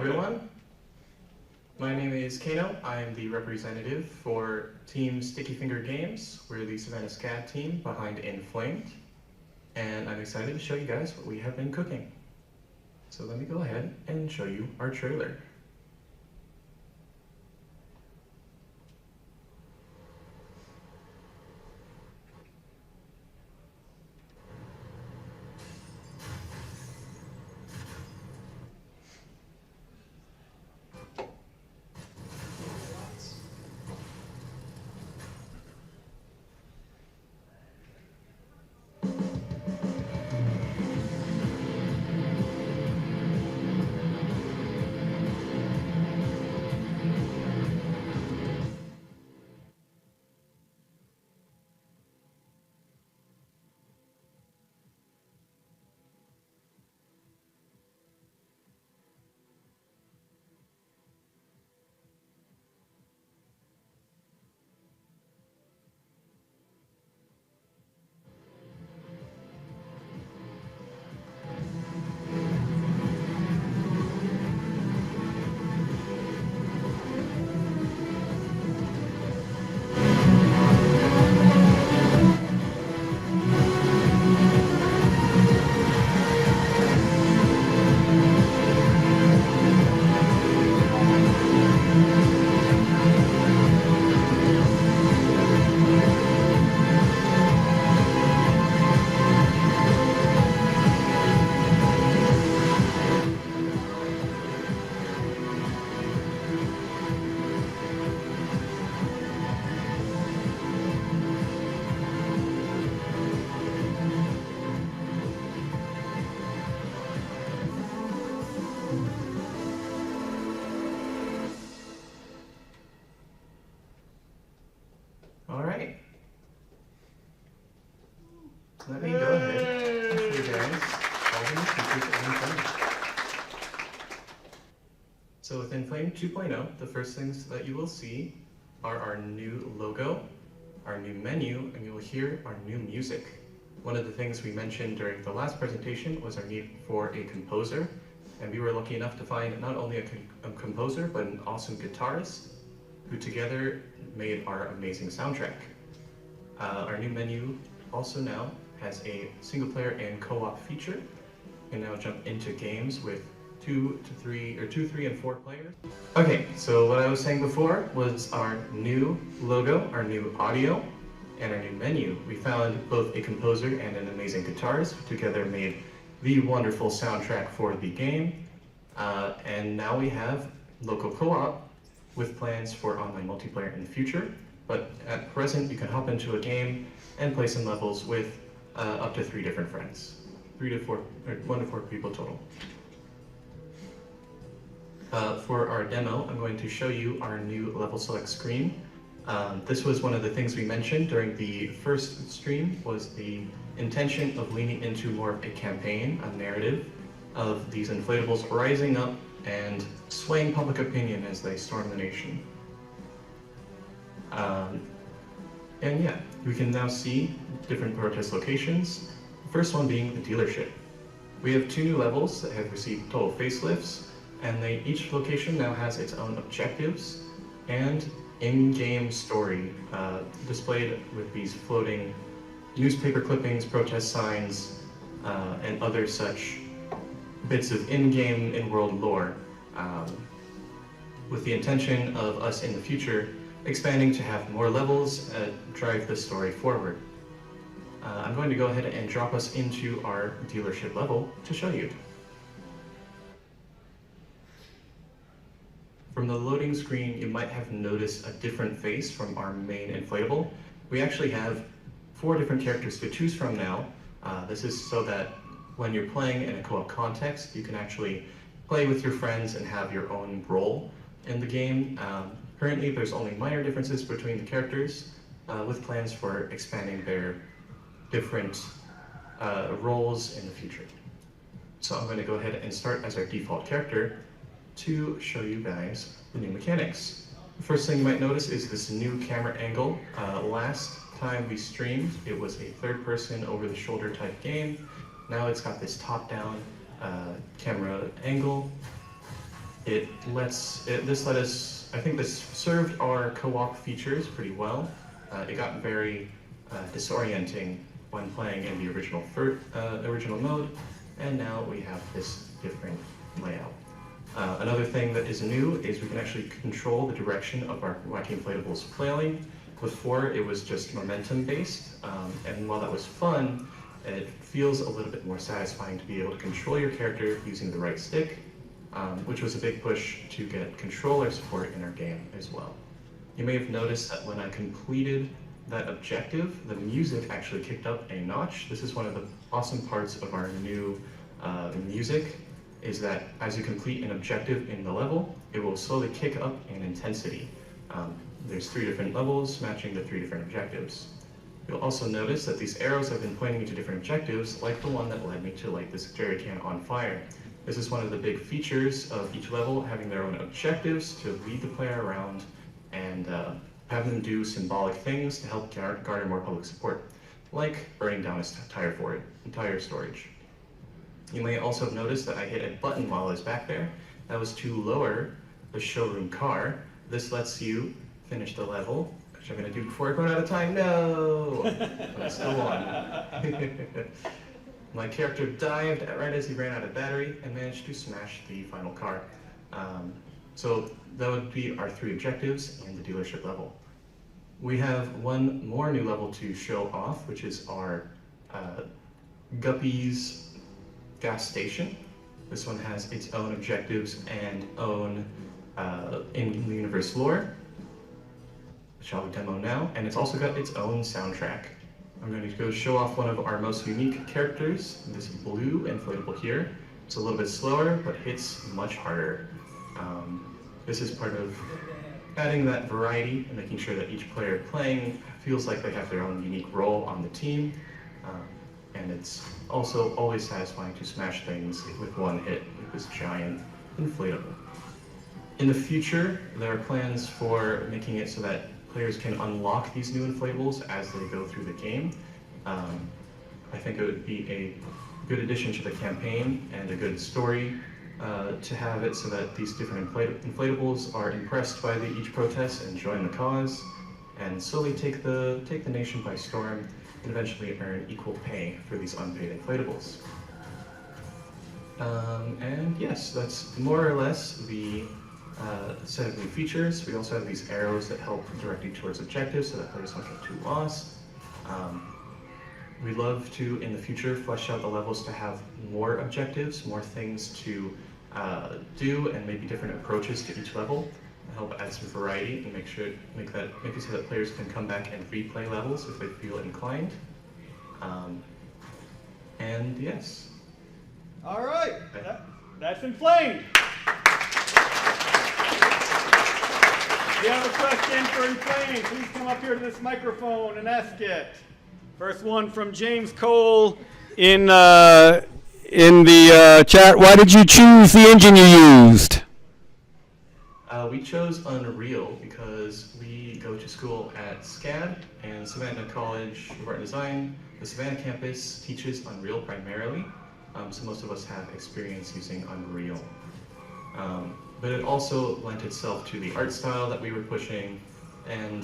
everyone. My name is Kano. I am the representative for Team Sticky Finger Games. We're the Savannah SCAD team behind Inflamed. And I'm excited to show you guys what we have been cooking. So let me go ahead and show you our trailer. Alright. Let me go ahead and show you guys all the new features of Inflamed. So with Inflamed 2.0, the first things that you will see are our new logo, our new menu, and you will hear our new music. One of the things we mentioned during the last presentation was our need for a composer, and we were lucky enough to find not only a composer, but an awesome guitarist, who together made our amazing soundtrack. Our new menu also now has a single player and co-op feature. You can now jump into games with 2, 3, and 4 players. Okay, so what I was saying before was our new logo, our new audio, and our new menu. We found both a composer and an amazing guitarist who together made the wonderful soundtrack for the game. And now we have local co-op with plans for online multiplayer in the future. But at present, you can hop into a game and play some levels with up to 3 different friends. 1 to 4 people total. For our demo, I'm going to show you our new level select screen. This was one of the things we mentioned during the first stream, was the intention of leaning into more of a campaign, a narrative of these inflatables rising up and swaying public opinion as they storm the nation. And yeah, we can now see different protest locations. The first one being the dealership. We have 2 new levels that have received total facelifts, and each location now has its own objectives and in-game story displayed with these floating newspaper clippings, protest signs, and other such bits of in-game, in-world lore, with the intention of us in the future expanding to have more levels drive the story forward. I'm going to go ahead and drop us into our dealership level to show you. From the loading screen, you might have noticed a different face from our main inflatable. We actually have 4 different characters to choose from now. This is so that when you're playing in a co-op context, you can actually play with your friends and have your own role in the game. Currently, there's only minor differences between the characters, with plans for expanding their different roles in the future. So I'm going to go ahead and start as our default character to show you guys the new mechanics. The first thing you might notice is this new camera angle. Last time we streamed, it was a third-person over-the-shoulder type game. Now it's got this top-down camera angle. I think this served our co-op features pretty well. It got very disorienting when playing in the original mode, and now we have this different layout. Another thing that is new is we can actually control the direction of our Wacky Inflatables flailing. Before, it was just momentum based, and while that was fun, it feels a little bit more satisfying to be able to control your character using the right stick, which was a big push to get controller support in our game as well. You may have noticed that when I completed that objective, the music actually kicked up a notch. This is one of the awesome parts of our new music, is that as you complete an objective in the level, it will slowly kick up in intensity. There's 3 different levels matching the 3 different objectives. You'll also notice that these arrows have been pointing me to different objectives, like the one that led me to light this jerry can on fire. This is one of the big features of each level, having their own objectives to lead the player around and have them do symbolic things to help garner more public support, like burning down a tire storage. You may also have noticed that I hit a button while I was back there. That was to lower the showroom car. This lets you finish the level, which I'm going to do before I run out of time. No! But I still won. My character dived right as he ran out of battery and managed to smash the final car. So that would be our 3 objectives and the dealership level. We have one more new level to show off, which is our Guppy's gas station. This one has its own objectives and own in-universe lore, which I'll demo now, and it's also got its own soundtrack. I'm going to go show off one of our most unique characters, this blue inflatable here. It's a little bit slower, but hits much harder. This is part of adding that variety and making sure that each player playing feels like they have their own unique role on the team. And it's also always satisfying to smash things with one hit with this giant inflatable. In the future, there are plans for making it so that players can unlock these new inflatables as they go through the game. I think it would be a good addition to the campaign and a good story to have it so that these different inflatables are impressed by each protest and join the cause, and slowly take the nation by storm and eventually earn equal pay for these unpaid inflatables. And yes, that's more or less the set of new features. We also have these arrows that help direct you towards objectives so that players don't get too lost. We'd love to, in the future, flesh out the levels to have more objectives, more things to do, and maybe different approaches to each level to help add some variety and make it so that players can come back and replay levels if they feel inclined. And yes. All right, that's Inflamed. If you have a question for Inflamed, please come up here to this microphone and ask it. First one from James Cole in the chat. Why did you choose the engine you used? We chose Unreal because we go to school at SCAD and Savannah College of Art and Design. The Savannah campus teaches Unreal primarily, so most of us have experience using Unreal. But it also lent itself to the art style that we were pushing, and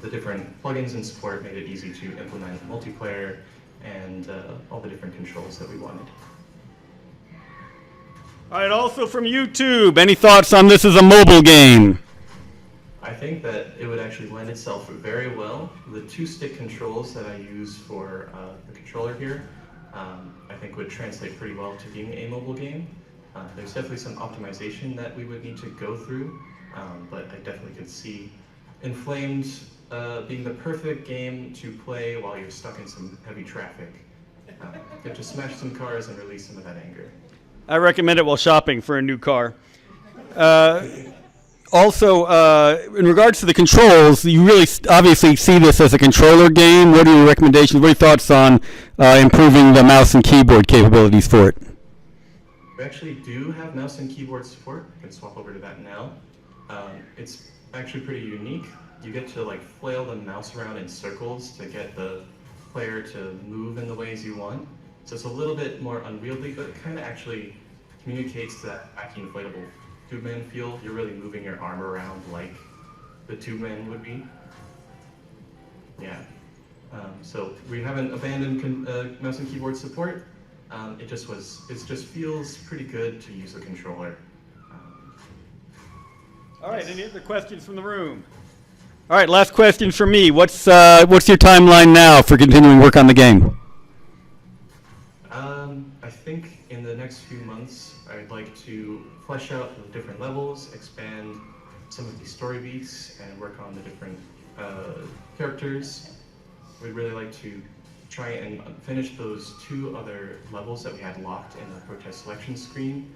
the different plugins and support made it easy to implement multiplayer and all the different controls that we wanted. All right, also from YouTube, any thoughts on this as a mobile game? I think that it would actually lend itself very well. The 2-stick controls that I use for the controller here, I think would translate pretty well to being a mobile game. There's definitely some optimization that we would need to go through, but I definitely could see Inflamed being the perfect game to play while you're stuck in some heavy traffic. Get to smash some cars and release some of that anger. I recommend it while shopping for a new car. Also, in regards to the controls, you really obviously see this as a controller game. What are your recommendations? What are your thoughts on improving the mouse and keyboard capabilities for it? We actually do have mouse and keyboard support. I can swap over to that now. It's actually pretty unique. You get to like flail the mouse around in circles to get the player to move in the ways you want. So it's a little bit more unwieldy, but it kind of actually communicates that wacky inflatable Tube Man feel. You're really moving your arm around like the Tube Man would be. Yeah. So we haven't abandoned mouse and keyboard support. It just feels pretty good to use a controller. All right, any other questions from the room? All right, last question from me. What's your timeline now for continuing work on the game? I think in the next few months, I'd like to flesh out the different levels, expand some of the story beats, and work on the different characters. We'd really like to try and finish those 2 other levels that we had locked in the protest selection screen,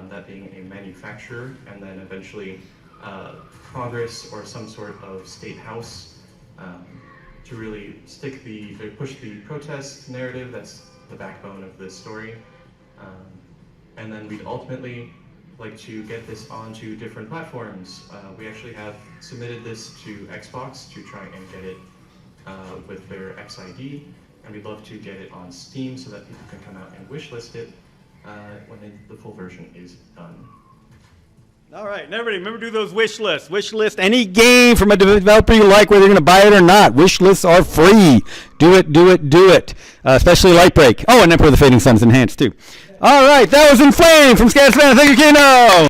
that being a manufacturer, and then eventually Congress or some sort of state house, to really push the protest narrative that's the backbone of this story. And then we'd ultimately like to get this onto different platforms. We actually have submitted this to Xbox to try and get it with their XID, and we'd love to get it on Steam so that people can come out and wishlist it when the full version is done. All right, and everybody, remember to do those wish lists. Wish list any game from a developer you like, whether you're going to buy it or not. Wish lists are free. Do it, do it, do it. Especially Lightbreak. Oh, and Emperor of the Fading Sun's enhanced too. All right, that was Inflamed from Scad Savannah. Thank you, Kino.